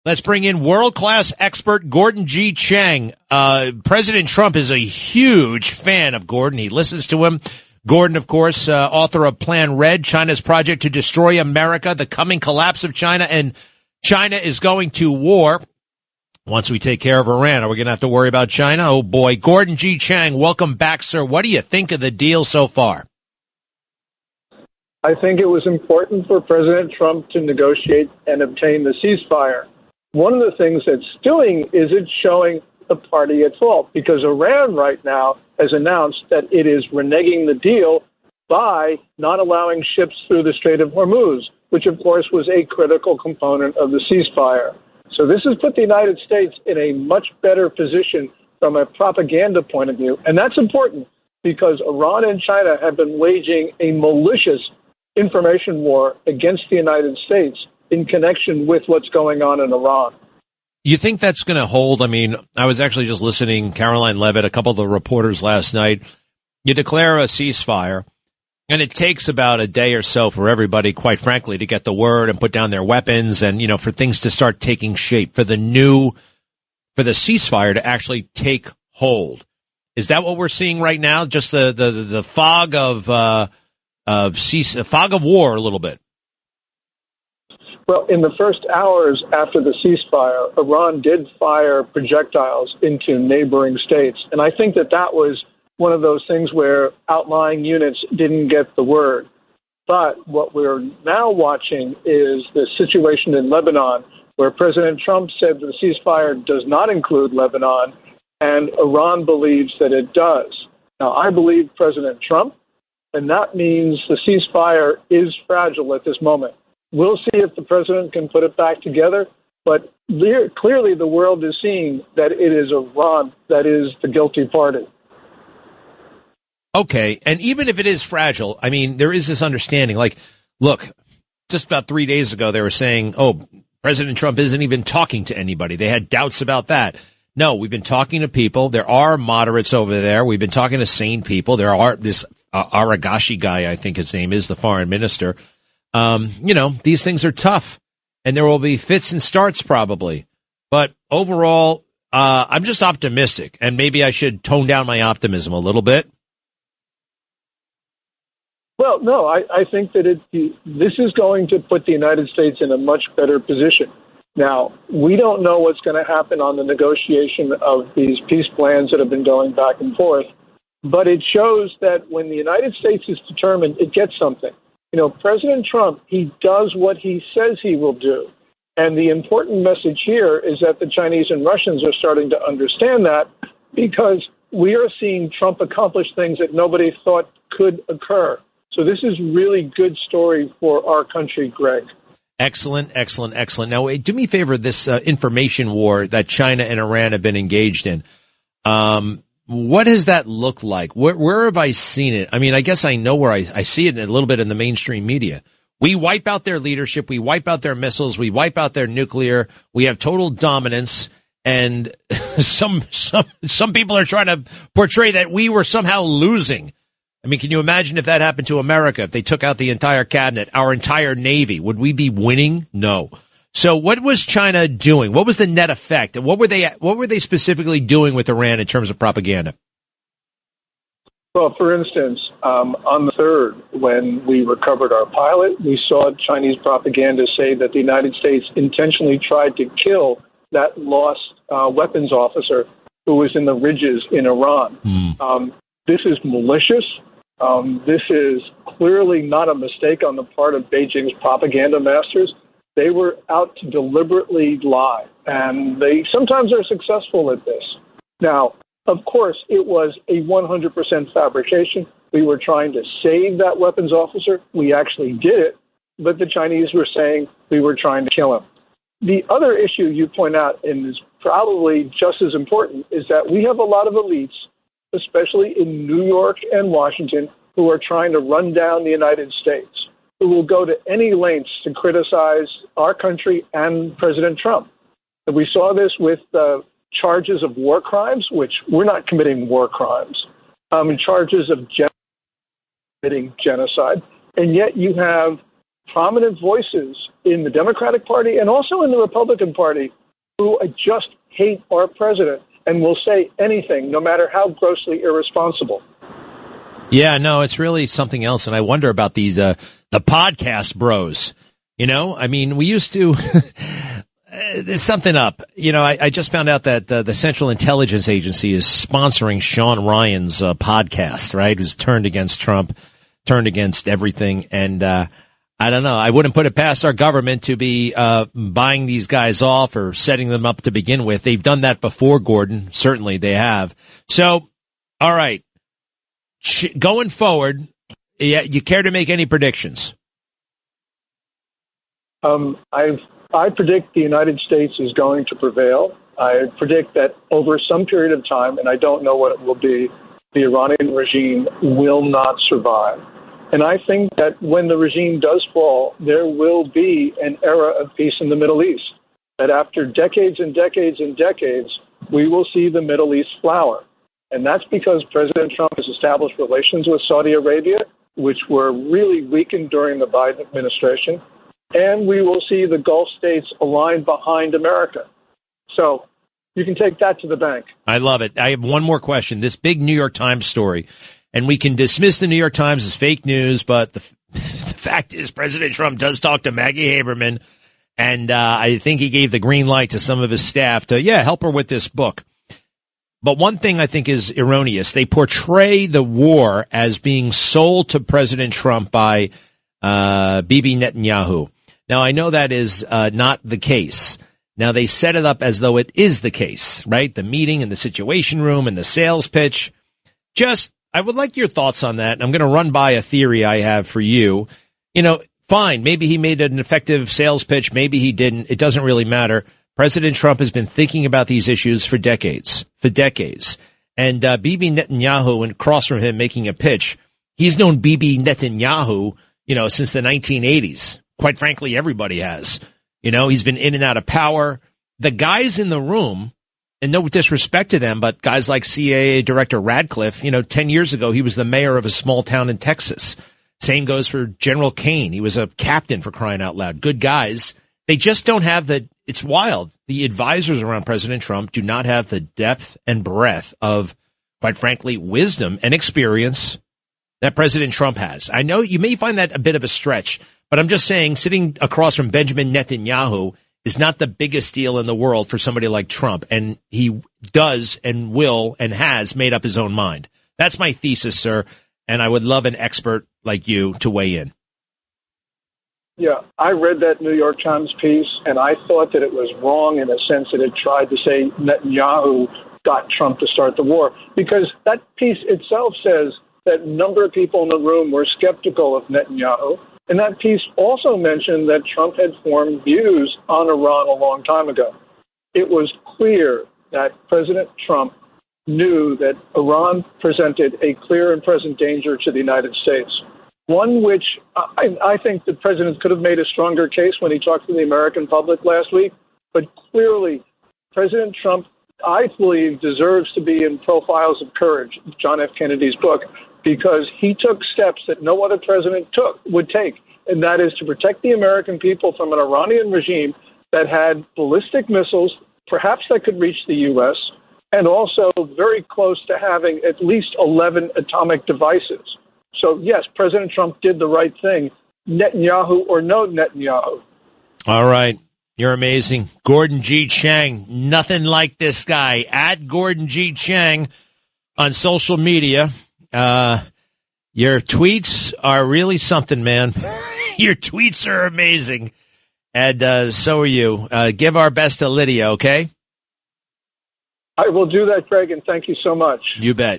Let's bring in world-class expert Gordon G. Chang. President Trump is a huge fan of Gordon. He listens to him. Gordon, of course, author of Plan Red, China's project to destroy America, the coming collapse of China, and China is going to war. Once we take care of Iran, are we going to have to worry about China? Oh, boy. Gordon G. Chang, welcome back, sir. What do you think of the deal so far? I think it was important for President Trump to negotiate and obtain the ceasefire. One of the things that's doing is it's showing the party at fault, because Iran right now has announced that it is reneging the deal by not allowing ships through the Strait of Hormuz, which, of course, was a critical component of the ceasefire. So this has put the United States in a much better position from a propaganda point of view. And that's important because Iran and China have been waging a malicious information war against the United States in connection with what's going on in Iran. You think that's going to hold? I mean, I was actually just listening, Caroline Levitt, a couple of the reporters last night. You declare a ceasefire, and it takes about a day or so for everybody, quite frankly, to get the word and put down their weapons and, for things to start taking shape, for the ceasefire to actually take hold. Is that what we're seeing right now? Just the fog of fog of war a little bit? Well, in the first hours after the ceasefire, Iran did fire projectiles into neighboring states. And I think that was one of those things where outlying units didn't get the word. But what we're now watching is the situation in Lebanon, where President Trump said the ceasefire does not include Lebanon, and Iran believes that it does. Now, I believe President Trump, and that means the ceasefire is fragile at this moment. We'll see if the president can put it back together, but clearly the world is seeing that it is Iran that is the guilty party. Okay, and even if it is fragile, I mean, there is this understanding. Like, look, just about 3 days ago, they were saying, President Trump isn't even talking to anybody. They had doubts about that. No, we've been talking to people. There are moderates over there. We've been talking to sane people. There are this Aragashi guy, I think his name is, the foreign minister. These things are tough, and there will be fits and starts probably. But overall, I'm just optimistic, and maybe I should tone down my optimism a little bit. Well, no, I think that this is going to put the United States in a much better position. Now, we don't know what's going to happen on the negotiation of these peace plans that have been going back and forth, but it shows that when the United States is determined, it gets something. President Trump, he does what he says he will do. And the important message here is that the Chinese and Russians are starting to understand that, because we are seeing Trump accomplish things that nobody thought could occur. So this is really good story for our country, Greg. Excellent, excellent, excellent. Now, do me a favor, this information war that China and Iran have been engaged in, what does that look like? Where have I seen it? I mean, I guess I know where I see it a little bit in the mainstream media. We wipe out their leadership. We wipe out their missiles. We wipe out their nuclear. We have total dominance. And some people are trying to portray that we were somehow losing. I mean, can you imagine if that happened to America, if they took out the entire cabinet, our entire Navy? Would we be winning? No. So what was China doing? What was the net effect? And what were they specifically doing with Iran in terms of propaganda? Well, for instance, on the 3rd, when we recovered our pilot, we saw Chinese propaganda say that the United States intentionally tried to kill that lost weapons officer who was in the ridges in Iran. This is malicious. This is clearly not a mistake on the part of Beijing's propaganda masters. They were out to deliberately lie, and they sometimes are successful at this. Now, of course, it was a 100% fabrication. We were trying to save that weapons officer. We actually did it, but the Chinese were saying we were trying to kill him. The other issue you point out, and is probably just as important, is that we have a lot of elites, especially in New York and Washington, who are trying to run down the United States, who will go to any lengths to criticize our country and President Trump. And we saw this with charges of war crimes, which we're not committing war crimes, charges of committing genocide. And yet you have prominent voices in the Democratic Party and also in the Republican Party who just hate our president and will say anything, no matter how grossly irresponsible. Yeah, no, it's really something else. And I wonder about these, the podcast bros. You know, I mean, we used to, there's something up. You know, I just found out that the Central Intelligence Agency is sponsoring Sean Ryan's podcast, right? Who's turned against Trump, turned against everything. And, I don't know. I wouldn't put it past our government to be buying these guys off or setting them up to begin with. They've done that before, Gordon. Certainly they have. So, all right. Going forward, you care to make any predictions? I predict the United States is going to prevail. I predict that over some period of time, and I don't know what it will be, the Iranian regime will not survive. And I think that when the regime does fall, there will be an era of peace in the Middle East. That after decades and decades and decades, we will see the Middle East flower. And that's because President Trump has established relations with Saudi Arabia, which were really weakened during the Biden administration. And we will see the Gulf states aligned behind America. So you can take that to the bank. I love it. I have one more question. This big New York Times story. And we can dismiss the New York Times as fake news, but the fact is President Trump does talk to Maggie Haberman, and I think he gave the green light to some of his staff to, help her with this book. But one thing I think is erroneous. They portray the war as being sold to President Trump by Bibi Netanyahu. Now, I know that is not the case. Now, they set it up as though it is the case, right? The meeting and the Situation Room and the sales pitch. I would like your thoughts on that. I'm going to run by a theory I have for you. You know, fine. Maybe he made an effective sales pitch. Maybe he didn't. It doesn't really matter. President Trump has been thinking about these issues for decades. And Bibi Netanyahu, and across from him making a pitch, he's known Bibi Netanyahu, since the 1980s. Quite frankly, everybody has. He's been in and out of power. The guys in the room, and no disrespect to them, but guys like CIA Director Radcliffe, 10 years ago, he was the mayor of a small town in Texas. Same goes for General Kane. He was a captain, for crying out loud. Good guys. They just don't have it's wild. The advisors around President Trump do not have the depth and breadth of, quite frankly, wisdom and experience that President Trump has. I know you may find that a bit of a stretch, but I'm just saying sitting across from Benjamin Netanyahu is not the biggest deal in the world for somebody like Trump. And he does and will and has made up his own mind. That's my thesis, sir. And I would love an expert like you to weigh in. Yeah, I read that New York Times piece, and I thought that it was wrong in a sense that it tried to say Netanyahu got Trump to start the war, because that piece itself says that a number of people in the room were skeptical of Netanyahu. And that piece also mentioned that Trump had formed views on Iran a long time ago. It was clear that President Trump knew that Iran presented a clear and present danger to the United States, one which I think the president could have made a stronger case when he talked to the American public last week. But clearly, President Trump, I believe, deserves to be in Profiles of Courage, John F. Kennedy's book, because he took steps that no other president would take, and that is to protect the American people from an Iranian regime that had ballistic missiles, perhaps that could reach the U.S., and also very close to having at least 11 atomic devices. So, yes, President Trump did the right thing, Netanyahu or no Netanyahu. All right. You're amazing. Gordon G. Chang, nothing like this guy. At Gordon G. Chang on social media. Your tweets are really something, man. Your tweets are amazing. And so are you. Give our best to Lydia, okay? I will do that, Craig, and thank you so much. You bet.